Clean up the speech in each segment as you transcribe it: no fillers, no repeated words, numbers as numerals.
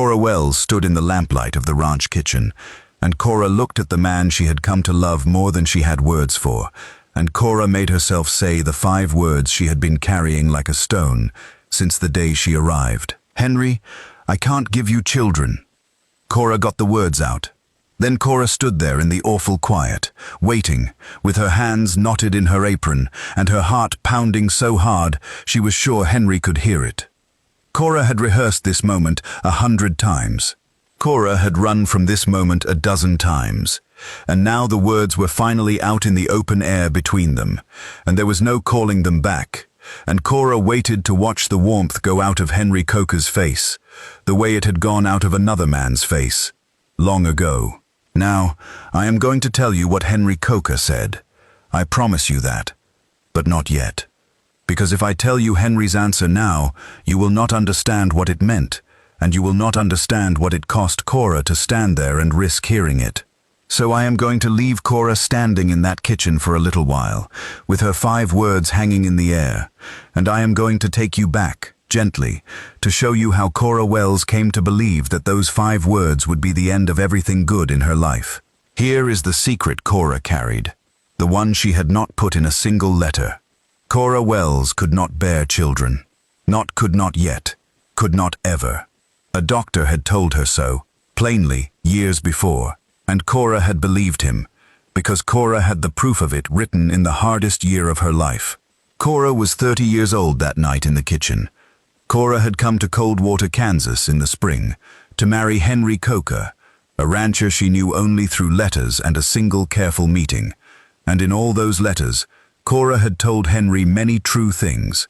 Cora Wells stood in the lamplight of the ranch kitchen, and Cora looked at the man she had come to love more than she had words for, and Cora made herself say the 5 words she had been carrying like a stone since the day she arrived. "Henry, I can't give you children." Cora got the words out. Then Cora stood there in the awful quiet, waiting, with her hands knotted in her apron and her heart pounding so hard she was sure Henry could hear it. Cora had rehearsed this moment 100 times. Cora had run from this moment a dozen times, and now the words were finally out in the open air between them, and there was no calling them back, and Cora waited to watch the warmth go out of Henry Coker's face, the way it had gone out of another man's face, long ago. Now, I am going to tell you what Henry Coker said. I promise you that, but not yet. Because if I tell you Henry's answer now, you will not understand what it meant, and you will not understand what it cost Cora to stand there and risk hearing it. So I am going to leave Cora standing in that kitchen for a little while, with her 5 words hanging in the air, and I am going to take you back, gently, to show you how Cora Wells came to believe that those 5 words would be the end of everything good in her life. Here is the secret Cora carried, the one she had not put in a single letter. Cora Wells could not bear children. Could not yet, could not ever. A doctor had told her so, plainly, years before, and Cora had believed him, because Cora had the proof of it written in the hardest year of her life. Cora was 30 years old that night in the kitchen. Cora had come to Coldwater, Kansas in the spring, to marry Henry Coker, a rancher she knew only through letters and a single careful meeting, and in all those letters, Cora had told Henry many true things.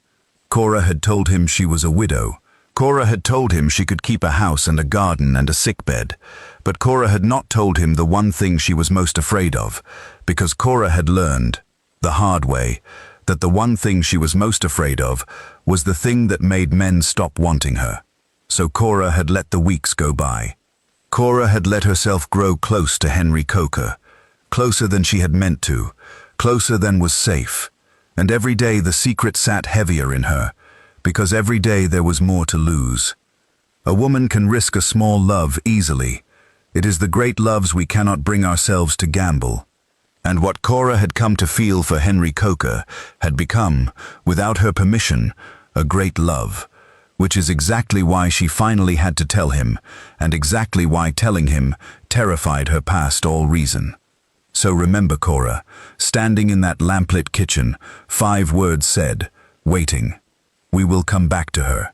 Cora had told him she was a widow. Cora had told him she could keep a house and a garden and a sickbed, but Cora had not told him the one thing she was most afraid of, because Cora had learned, the hard way, that the one thing she was most afraid of was the thing that made men stop wanting her. So Cora had let the weeks go by. Cora had let herself grow close to Henry Coker, closer than she had meant to, closer than was safe, and every day the secret sat heavier in her, because every day there was more to lose. A woman can risk a small love easily. It is the great loves we cannot bring ourselves to gamble. And what Cora had come to feel for Henry Coker had become, without her permission, a great love, which is exactly why she finally had to tell him, and exactly why telling him terrified her past all reason. So remember Cora, standing in that lamplit kitchen, 5 words said, waiting. We will come back to her.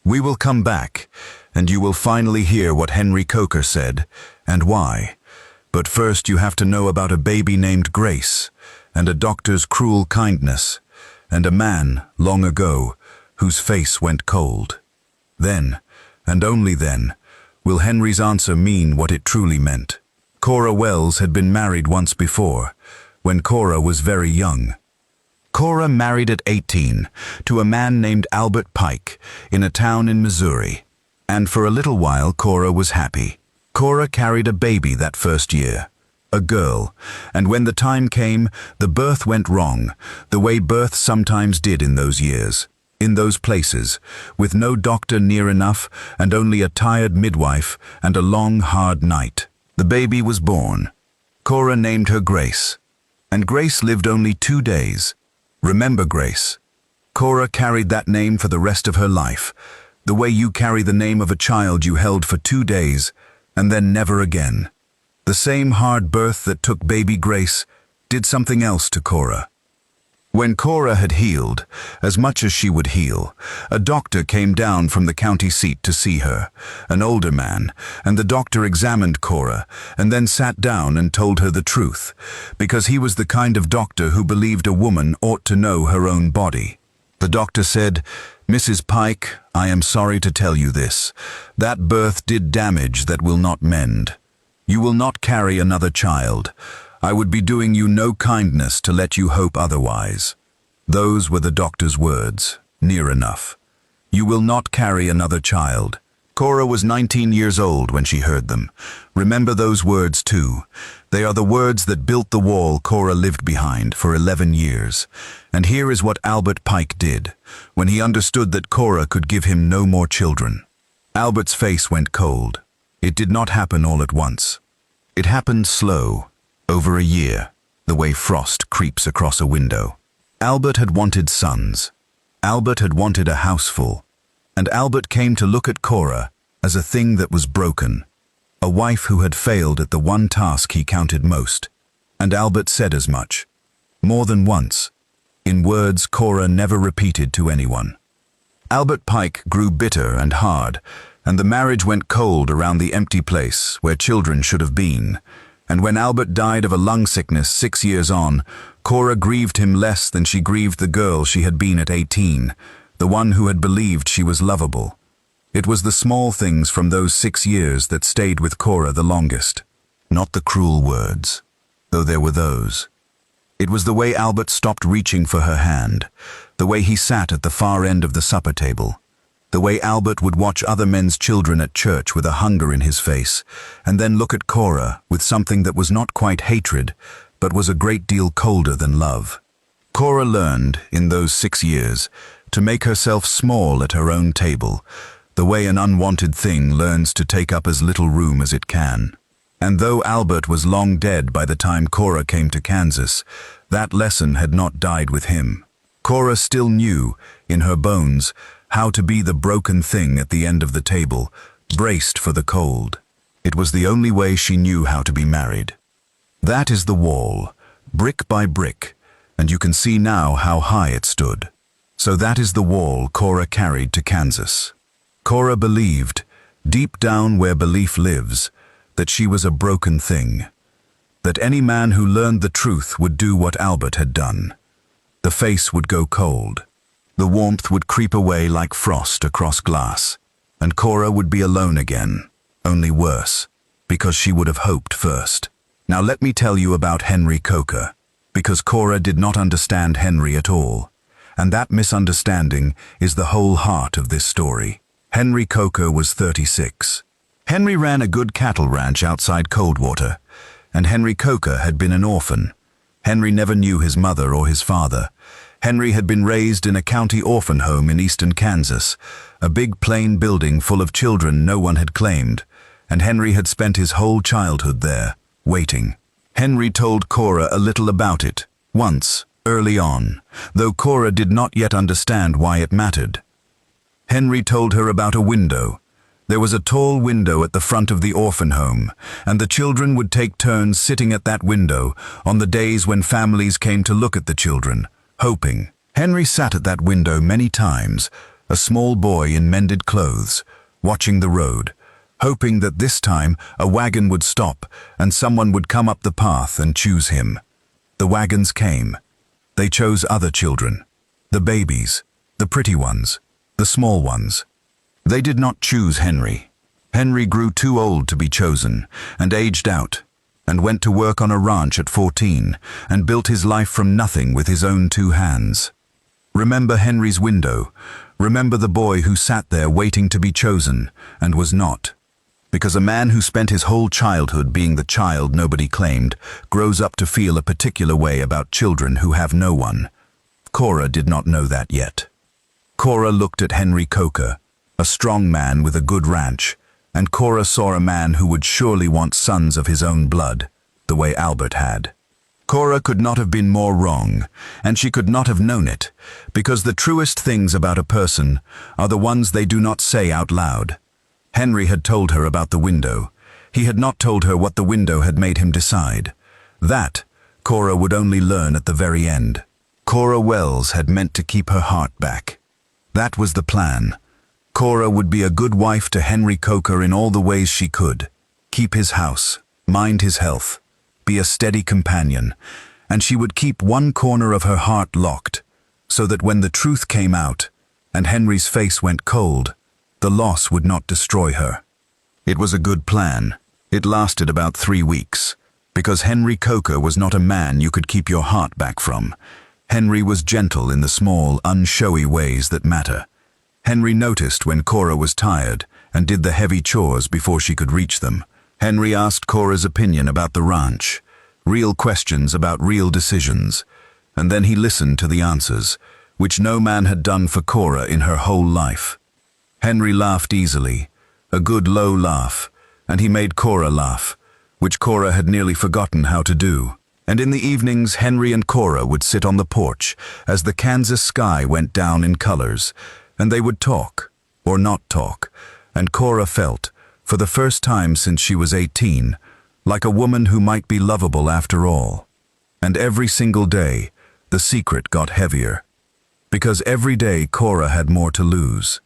We will come back, and you will finally hear what Henry Coker said, and why. But first you have to know about a baby named Grace, and a doctor's cruel kindness, and a man, long ago, whose face went cold. Then, and only then, will Henry's answer mean what it truly meant. Cora Wells had been married once before, when Cora was very young. Cora married at 18 to a man named Albert Pike in a town in Missouri, and for a little while Cora was happy. Cora carried a baby that first year, a girl, and when the time came, the birth went wrong, the way birth sometimes did in those years, in those places, with no doctor near enough and only a tired midwife and a long, hard night. The baby was born. Cora named her Grace, and Grace lived only 2 days. Remember Grace. Cora carried that name for the rest of her life, the way you carry the name of a child you held for 2 days, and then never again. The same hard birth that took baby Grace did something else to Cora. When Cora had healed, as much as she would heal, a doctor came down from the county seat to see her, an older man, and the doctor examined Cora and then sat down and told her the truth, because he was the kind of doctor who believed a woman ought to know her own body. The doctor said, "Mrs. Pike, I am sorry to tell you this. That birth did damage that will not mend. You will not carry another child. I would be doing you no kindness to let you hope otherwise." Those were the doctor's words, near enough. You will not carry another child. Cora was 19 years old when she heard them. Remember those words too. They are the words that built the wall Cora lived behind for 11 years. And here is what Albert Pike did, when he understood that Cora could give him no more children. Albert's face went cold. It did not happen all at once. It happened slow, over a year, the way frost creeps across a window. Albert had wanted sons. Albert had wanted a houseful. And Albert came to look at Cora as a thing that was broken, a wife who had failed at the one task he counted most. And Albert said as much. More than once. In words Cora never repeated to anyone. Albert Pike grew bitter and hard, and the marriage went cold around the empty place where children should have been. And when Albert died of a lung sickness 6 years on, Cora grieved him less than she grieved the girl she had been at 18, the one who had believed she was lovable. It was the small things from those 6 years that stayed with Cora the longest, not the cruel words, though there were those. It was the way Albert stopped reaching for her hand, the way he sat at the far end of the supper table, the way Albert would watch other men's children at church with a hunger in his face, and then look at Cora with something that was not quite hatred, but was a great deal colder than love. Cora learned, in those 6 years, to make herself small at her own table, the way an unwanted thing learns to take up as little room as it can. And though Albert was long dead by the time Cora came to Kansas, that lesson had not died with him. Cora still knew, in her bones, how to be the broken thing at the end of the table, braced for the cold. It was the only way she knew how to be married. That is the wall, brick by brick, and you can see now how high it stood. So that is the wall Cora carried to Kansas. Cora believed, deep down where belief lives, that she was a broken thing. That any man who learned the truth would do what Albert had done. The face would go cold. The warmth would creep away like frost across glass, and Cora would be alone again, only worse, because she would have hoped first. Now let me tell you about Henry Coker, because Cora did not understand Henry at all, and that misunderstanding is the whole heart of this story. Henry Coker was 36. Henry ran a good cattle ranch outside Coldwater, and Henry Coker had been an orphan. Henry never knew his mother or his father. Henry had been raised in a county orphan home in eastern Kansas, a big plain building full of children no one had claimed, and Henry had spent his whole childhood there, waiting. Henry told Cora a little about it, once, early on, though Cora did not yet understand why it mattered. Henry told her about a window. There was a tall window at the front of the orphan home, and the children would take turns sitting at that window on the days when families came to look at the children, hoping. Henry sat at that window many times, a small boy in mended clothes, watching the road, hoping that this time a wagon would stop and someone would come up the path and choose him. The wagons came. They chose other children, the babies, the pretty ones, the small ones. They did not choose Henry. Henry grew too old to be chosen, and aged out, and went to work on a ranch at 14, and built his life from nothing with his own 2 hands. Remember Henry's window. Remember the boy who sat there waiting to be chosen, and was not. Because a man who spent his whole childhood being the child nobody claimed, grows up to feel a particular way about children who have no one. Cora did not know that yet. Cora looked at Henry Coker, a strong man with a good ranch, and Cora saw a man who would surely want sons of his own blood, the way Albert had. Cora could not have been more wrong, and she could not have known it, because the truest things about a person are the ones they do not say out loud. Henry had told her about the window. He had not told her what the window had made him decide. That, Cora would only learn at the very end. Cora Wells had meant to keep her heart back. That was the plan. Cora would be a good wife to Henry Coker in all the ways she could. Keep his house, mind his health, be a steady companion, and she would keep one corner of her heart locked, so that when the truth came out, and Henry's face went cold, the loss would not destroy her. It was a good plan. It lasted about 3 weeks, because Henry Coker was not a man you could keep your heart back from. Henry was gentle in the small, unshowy ways that matter. Henry noticed when Cora was tired and did the heavy chores before she could reach them. Henry asked Cora's opinion about the ranch, real questions about real decisions, and then he listened to the answers, which no man had done for Cora in her whole life. Henry laughed easily, a good low laugh, and he made Cora laugh, which Cora had nearly forgotten how to do. And in the evenings, Henry and Cora would sit on the porch as the Kansas sky went down in colors, and they would talk, or not talk, and Cora felt, for the first time since she was 18, like a woman who might be lovable after all. And every single day, the secret got heavier, because every day Cora had more to lose.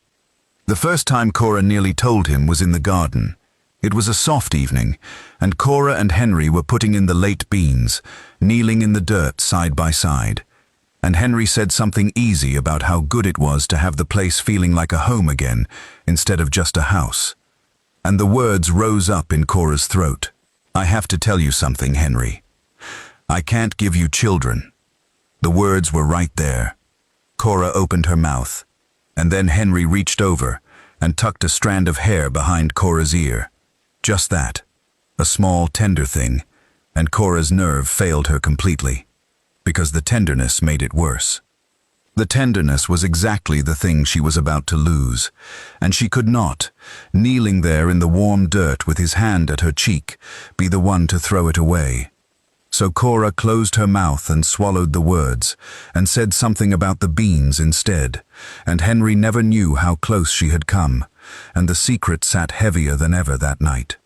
The first time Cora nearly told him was in the garden. It was a soft evening, and Cora and Henry were putting in the late beans, kneeling in the dirt side by side. And Henry said something easy about how good it was to have the place feeling like a home again, instead of just a house. And the words rose up in Cora's throat. "I have to tell you something, Henry. I can't give you children." The words were right there. Cora opened her mouth, and then Henry reached over and tucked a strand of hair behind Cora's ear. Just that, a small, tender thing, and Cora's nerve failed her completely, because the tenderness made it worse. The tenderness was exactly the thing she was about to lose, and she could not, kneeling there in the warm dirt with his hand at her cheek, be the one to throw it away. So Cora closed her mouth and swallowed the words, and said something about the beans instead, and Henry never knew how close she had come, and the secret sat heavier than ever that night.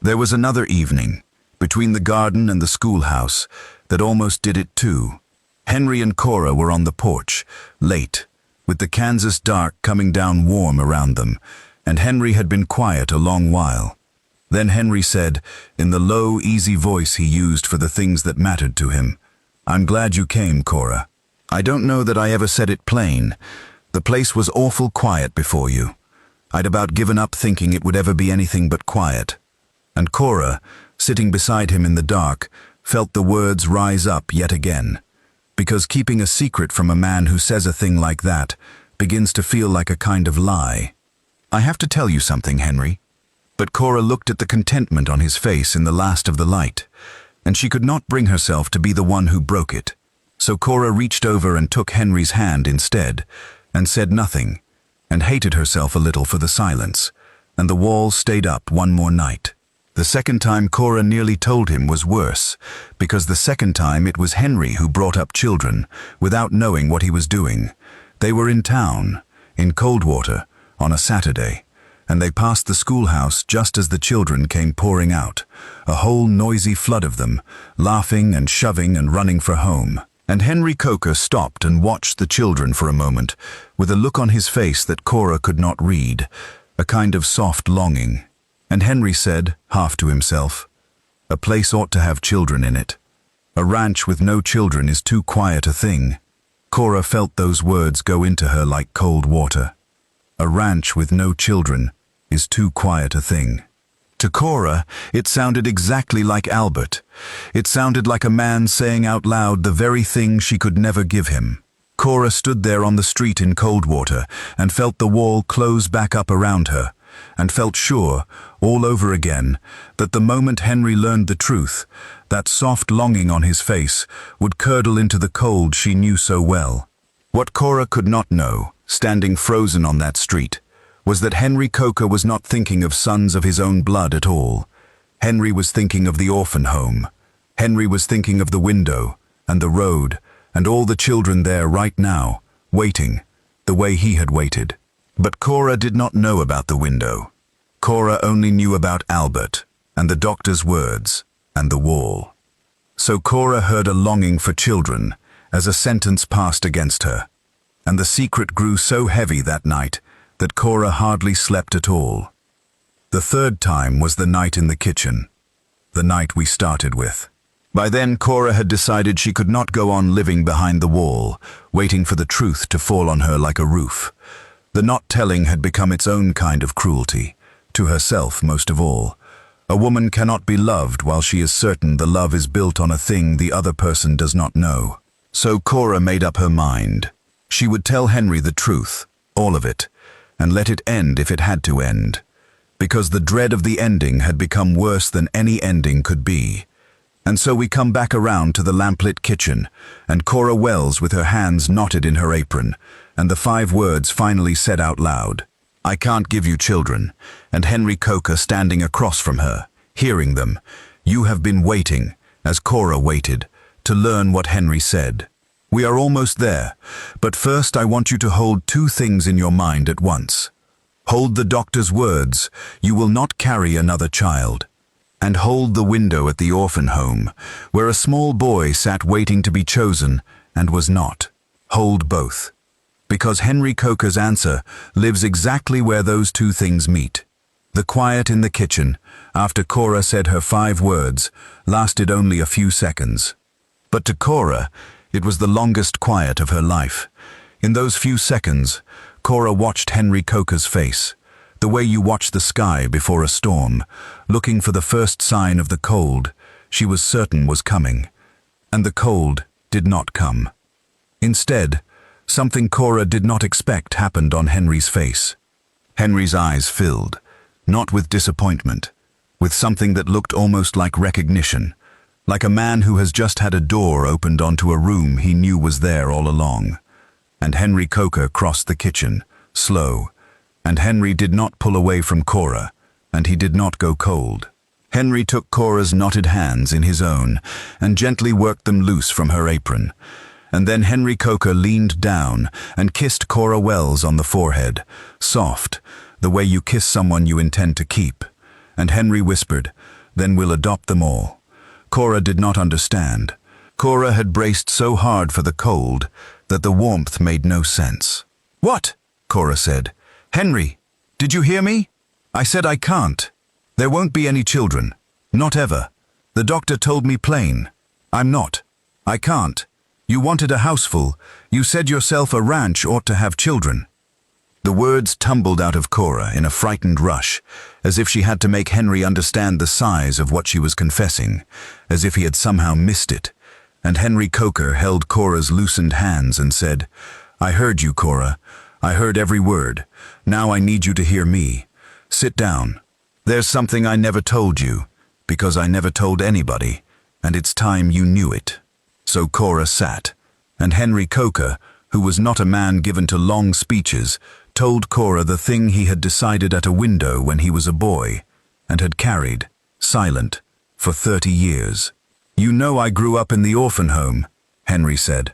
There was another evening, between the garden and the schoolhouse, that almost did it too. Henry and Cora were on the porch, late, with the Kansas dark coming down warm around them, and Henry had been quiet a long while. Then Henry said, in the low, easy voice he used for the things that mattered to him, "I'm glad you came, Cora. I don't know that I ever said it plain. The place was awful quiet before you. I'd about given up thinking it would ever be anything but quiet." And Cora, sitting beside him in the dark, felt the words rise up yet again, because keeping a secret from a man who says a thing like that begins to feel like a kind of lie. "I have to tell you something, Henry." But Cora looked at the contentment on his face in the last of the light, and she could not bring herself to be the one who broke it. So Cora reached over and took Henry's hand instead, and said nothing, and hated herself a little for the silence, and the walls stayed up one more night. The second time Cora nearly told him was worse, because the second time it was Henry who brought up children, without knowing what he was doing. They were in town, in Coldwater, on a Saturday, and they passed the schoolhouse just as the children came pouring out, a whole noisy flood of them, laughing and shoving and running for home. And Henry Coker stopped and watched the children for a moment, with a look on his face that Cora could not read, a kind of soft longing. And Henry said, half to himself, "A place ought to have children in it. A ranch with no children is too quiet a thing." Cora felt those words go into her like cold water. A ranch with no children is too quiet a thing. To Cora, it sounded exactly like Albert. It sounded like a man saying out loud the very thing she could never give him. Cora stood there on the street in Coldwater and felt the wall close back up around her, and felt sure, all over again, that the moment Henry learned the truth, that soft longing on his face would curdle into the cold she knew so well. What Cora could not know, standing frozen on that street, was that Henry Coker was not thinking of sons of his own blood at all. Henry was thinking of the orphan home. Henry was thinking of the window, and the road, and all the children there right now, waiting, the way he had waited. But Cora did not know about the window. Cora only knew about Albert, and the doctor's words, and the wall. So Cora heard a longing for children, as a sentence passed against her, and the secret grew so heavy that night that Cora hardly slept at all. The third time was the night in the kitchen, the night we started with. By then Cora had decided she could not go on living behind the wall, waiting for the truth to fall on her like a roof. The not telling had become its own kind of cruelty, to herself most of all. A woman cannot be loved while she is certain the love is built on a thing the other person does not know. So Cora made up her mind. She would tell Henry the truth, all of it, and let it end if it had to end, because the dread of the ending had become worse than any ending could be. And so we come back around to the lamplit kitchen, and Cora Wells with her hands knotted in her apron, and the 5 words finally said out loud. I can't give you children, and Henry Coker standing across from her, hearing them. You have been waiting, as Cora waited, to learn what Henry said. We are almost there, but first I want you to hold two things in your mind at once. Hold the doctor's words, you will not carry another child. And hold the window at the orphan home, where a small boy sat waiting to be chosen and was not. Hold both. Because Henry Coker's answer lives exactly where those two things meet. The quiet in the kitchen, after Cora said her 5 words, lasted only a few seconds. But to Cora, it was the longest quiet of her life. In those few seconds, Cora watched Henry Coker's face, the way you watch the sky before a storm, looking for the first sign of the cold she was certain was coming. And the cold did not come. Instead, something Cora did not expect happened on Henry's face. Henry's eyes filled, not with disappointment, with something that looked almost like recognition, like a man who has just had a door opened onto a room he knew was there all along. And Henry Coker crossed the kitchen, slow, and Henry did not pull away from Cora, and he did not go cold. Henry took Cora's knotted hands in his own and gently worked them loose from her apron. And then Henry Coker leaned down and kissed Cora Wells on the forehead, soft, the way you kiss someone you intend to keep. And Henry whispered, "Then we'll adopt them all." Cora did not understand. Cora had braced so hard for the cold that the warmth made no sense. "What?" Cora said. "Henry, did you hear me? I said I can't. There won't be any children. Not ever. The doctor told me plain. I'm not. I can't. You wanted a houseful. You said yourself a ranch ought to have children." The words tumbled out of Cora in a frightened rush, as if she had to make Henry understand the size of what she was confessing, as if he had somehow missed it. And Henry Coker held Cora's loosened hands and said, "I heard you, Cora. I heard every word. Now I need you to hear me. Sit down. There's something I never told you, because I never told anybody, and it's time you knew it." So Cora sat, and Henry Coker, who was not a man given to long speeches, told Cora the thing he had decided at a window when he was a boy, and had carried, silent, for 30 years. "You know I grew up in the orphan home," Henry said.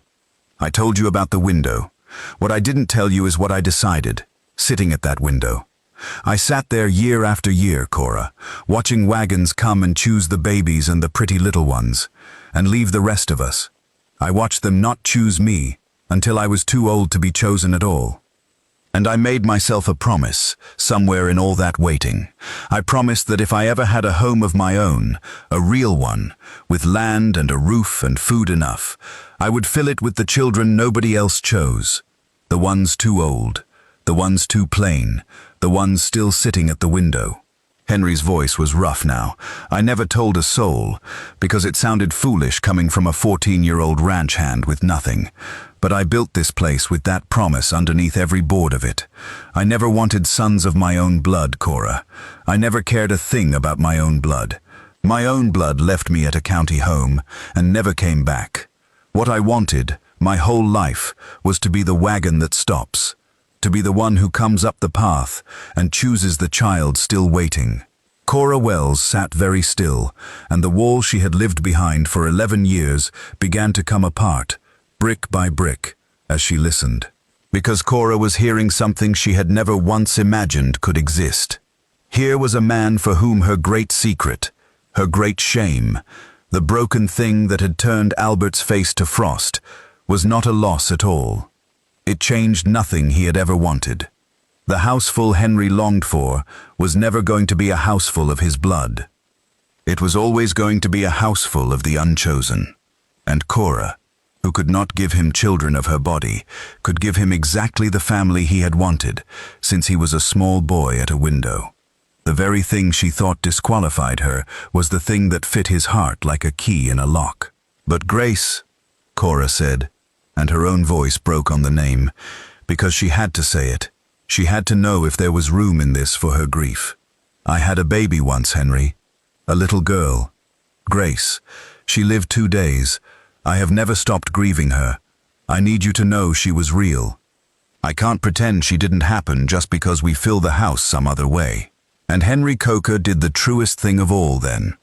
"I told you about the window. What I didn't tell you is what I decided, sitting at that window. I sat there year after year, Cora, watching wagons come and choose the babies and the pretty little ones, and leave the rest of us. I watched them not choose me until I was too old to be chosen at all. And I made myself a promise, somewhere in all that waiting. I promised that if I ever had a home of my own, a real one, with land and a roof and food enough, I would fill it with the children nobody else chose. The ones too old, the ones too plain, the ones still sitting at the window." Henry's voice was rough now. "I never told a soul, because it sounded foolish coming from a 14-year-old ranch hand with nothing. But I built this place with that promise underneath every board of it. I never wanted sons of my own blood, Cora. I never cared a thing about my own blood. My own blood left me at a county home and never came back. What I wanted, my whole life, was to be the wagon that stops, to be the one who comes up the path and chooses the child still waiting." Cora Wells sat very still, and the wall she had lived behind for 11 years began to come apart, brick by brick, as she listened. Because Cora was hearing something she had never once imagined could exist. Here was a man for whom her great secret, her great shame, the broken thing that had turned Albert's face to frost, was not a loss at all. It changed nothing he had ever wanted. The houseful Henry longed for was never going to be a houseful of his blood. It was always going to be a houseful of the unchosen. And Cora, who could not give him children of her body, could give him exactly the family he had wanted, since he was a small boy at a window. The very thing she thought disqualified her was the thing that fit his heart like a key in a lock. "But Grace," Cora said, and her own voice broke on the name, because she had to say it. She had to know if there was room in this for her grief. "I had a baby once, Henry. A little girl. Grace. She lived 2 days. I have never stopped grieving her. I need you to know she was real." I can't pretend she didn't happen just because we fill the house some other way. And Henry Coker did the truest thing of all then.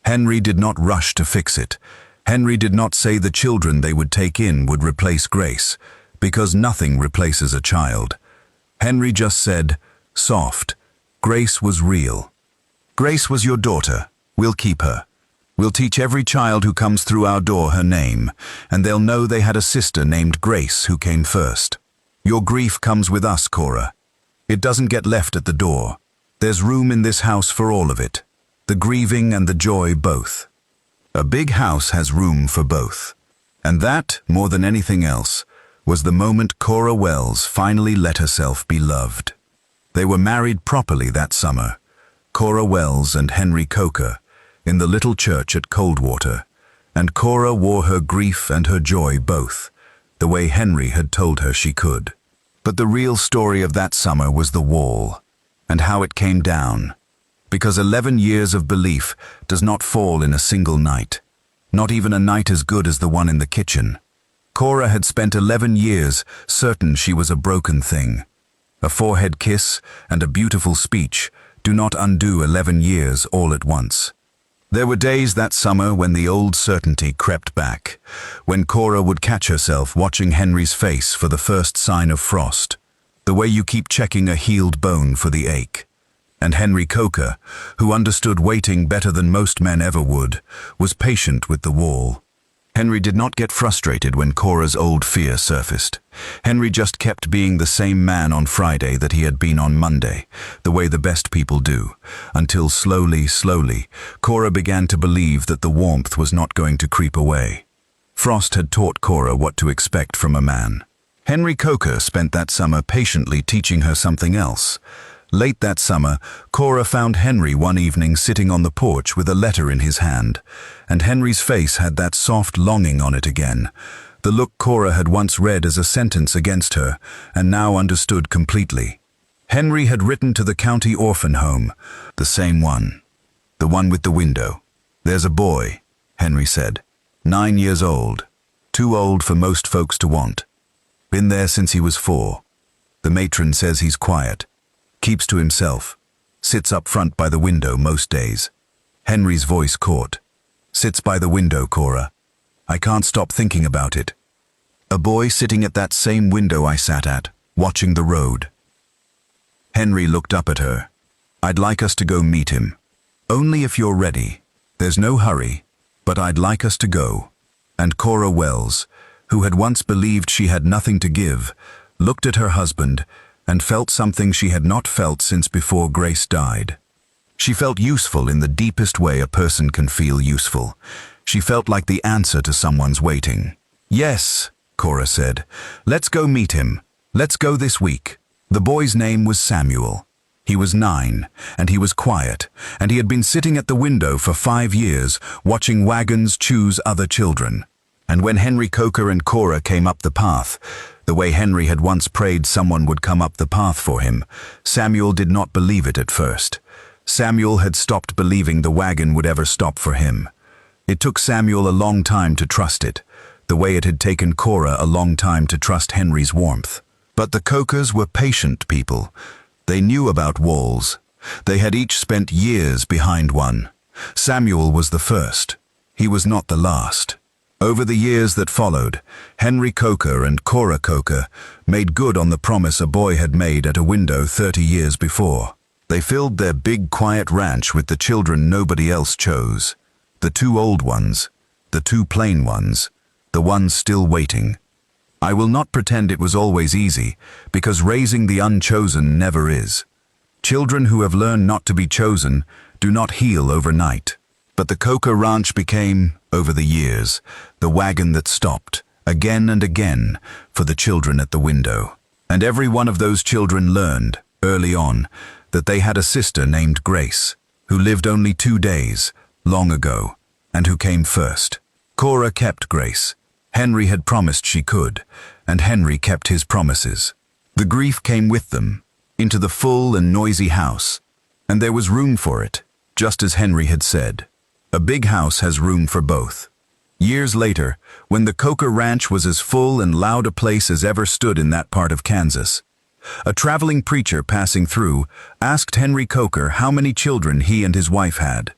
Henry did not rush to fix it. Henry did not say the children they would take in would replace Grace, because nothing replaces a child. Henry just said, soft, Grace was real. Grace was your daughter. We'll keep her. We'll teach every child who comes through our door her name, and they'll know they had a sister named Grace who came first. Your grief comes with us, Cora. It doesn't get left at the door. There's room in this house for all of it. The grieving and the joy both. A big house has room for both. And that, more than anything else, was the moment Cora Wells finally let herself be loved. They were married properly that summer, Cora Wells and Henry Coker, in the little church at Coldwater, and Cora wore her grief and her joy both, the way Henry had told her she could. But the real story of that summer was the wall, and how it came down, because 11 years of belief does not fall in a single night, not even a night as good as the one in the kitchen. Cora had spent 11 years certain she was a broken thing. A forehead kiss and a beautiful speech do not undo 11 years all at once. There were days that summer when the old certainty crept back, when Cora would catch herself watching Henry's face for the first sign of frost, the way you keep checking a healed bone for the ache. And Henry Coker, who understood waiting better than most men ever would, was patient with the wall. Henry did not get frustrated when Cora's old fear surfaced. Henry just kept being the same man on Friday that he had been on Monday, the way the best people do, until slowly, Cora began to believe that the warmth was not going to creep away. Frost had taught Cora what to expect from a man. Henry Coker spent that summer patiently teaching her something else. Late that summer, Cora found Henry one evening sitting on the porch with a letter in his hand, and Henry's face had that soft longing on it again, the look Cora had once read as a sentence against her, and now understood completely. Henry had written to the county orphan home, the same one, the one with the window. "There's a boy," Henry said, 9 years old, too old for most folks to want. Been there since he was 4. The matron says he's quiet. Keeps to himself. Sits up front by the window most days. Henry's voice caught. Sits by the window, Cora. I can't stop thinking about it. A boy sitting at that same window I sat at, watching the road. Henry looked up at her. I'd like us to go meet him. Only if you're ready. There's no hurry, but I'd like us to go. And Cora Wells, who had once believed she had nothing to give, looked at her husband and felt something she had not felt since before Grace died. She felt useful in the deepest way a person can feel useful. She felt like the answer to someone's waiting. Yes, Cora said. Let's go meet him. Let's go this week. The boy's name was Samuel. He was 9, and he was quiet, and he had been sitting at the window for 5 years, watching wagons choose other children. And when Henry Coker and Cora came up the path, the way Henry had once prayed someone would come up the path for him, Samuel did not believe it at first. Samuel had stopped believing the wagon would ever stop for him. It took Samuel a long time to trust it, the way it had taken Cora a long time to trust Henry's warmth. But the Cokers were patient people. They knew about walls. They had each spent years behind one. Samuel was the first. He was not the last. Over the years that followed, Henry Coker and Cora Coker made good on the promise a boy had made at a window 30 years before. They filled their big quiet ranch with the children nobody else chose. The 2 old ones, the 2 plain ones, the ones still waiting. I will not pretend it was always easy, because raising the unchosen never is. Children who have learned not to be chosen do not heal overnight. But the Coker Ranch became, over the years, the wagon that stopped, again and again, for the children at the window. And every one of those children learned, early on, that they had a sister named Grace, who lived only 2 days, long ago, and who came first. Cora kept Grace. Henry had promised she could, and Henry kept his promises. The grief came with them, into the full and noisy house, and there was room for it, just as Henry had said. A big house has room for both. Years later, when the Coker Ranch was as full and loud a place as ever stood in that part of Kansas, a traveling preacher passing through asked Henry Coker how many children he and his wife had.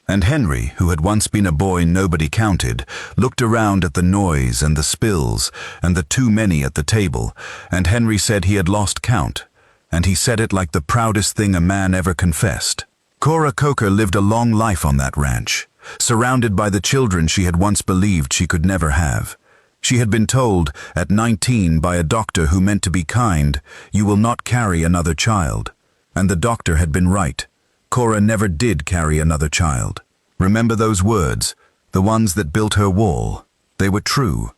And Henry, who had once been a boy nobody counted, looked around at the noise and the spills and the too many at the table, and Henry said he had lost count, and he said it like the proudest thing a man ever confessed. Cora Coker lived a long life on that ranch, surrounded by the children she had once believed she could never have. She had been told, at 19, by a doctor who meant to be kind, "You will not carry another child." And the doctor had been right. Cora never did carry another child. Remember those words, the ones that built her wall? They were true,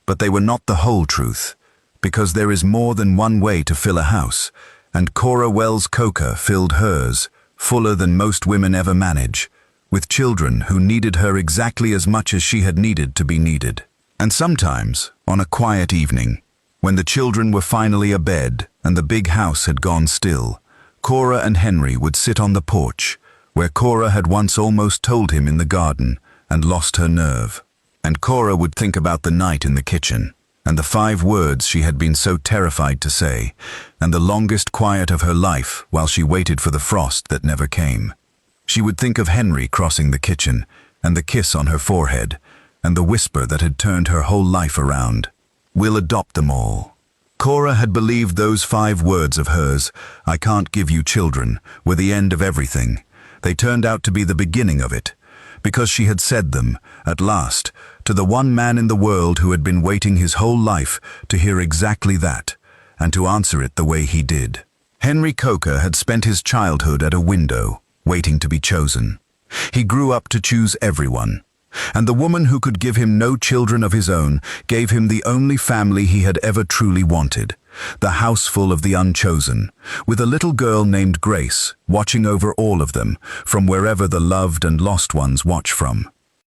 but they were not the whole truth, because there is more than one way to fill a house, and Cora Wells Coker filled hers, fuller than most women ever manage, with children who needed her exactly as much as she had needed to be needed. And sometimes, on a quiet evening, when the children were finally abed and the big house had gone still, Cora and Henry would sit on the porch, where Cora had once almost told him in the garden and lost her nerve. And Cora would think about the night in the kitchen, and the 5 words she had been so terrified to say, and the longest quiet of her life while she waited for the frost that never came. She would think of Henry crossing the kitchen, and the kiss on her forehead, and the whisper that had turned her whole life around. "We'll adopt them all." Cora had believed those 5 words of hers, "I can't give you children," were the end of everything. They turned out to be the beginning of it, because she had said them, at last, to the one man in the world who had been waiting his whole life to hear exactly that, and to answer it the way he did. Henry Coker had spent his childhood at a window, waiting to be chosen. He grew up to choose everyone. And the woman who could give him no children of his own gave him the only family he had ever truly wanted, the house full of the unchosen, with a little girl named Grace watching over all of them, from wherever the loved and lost ones watch from.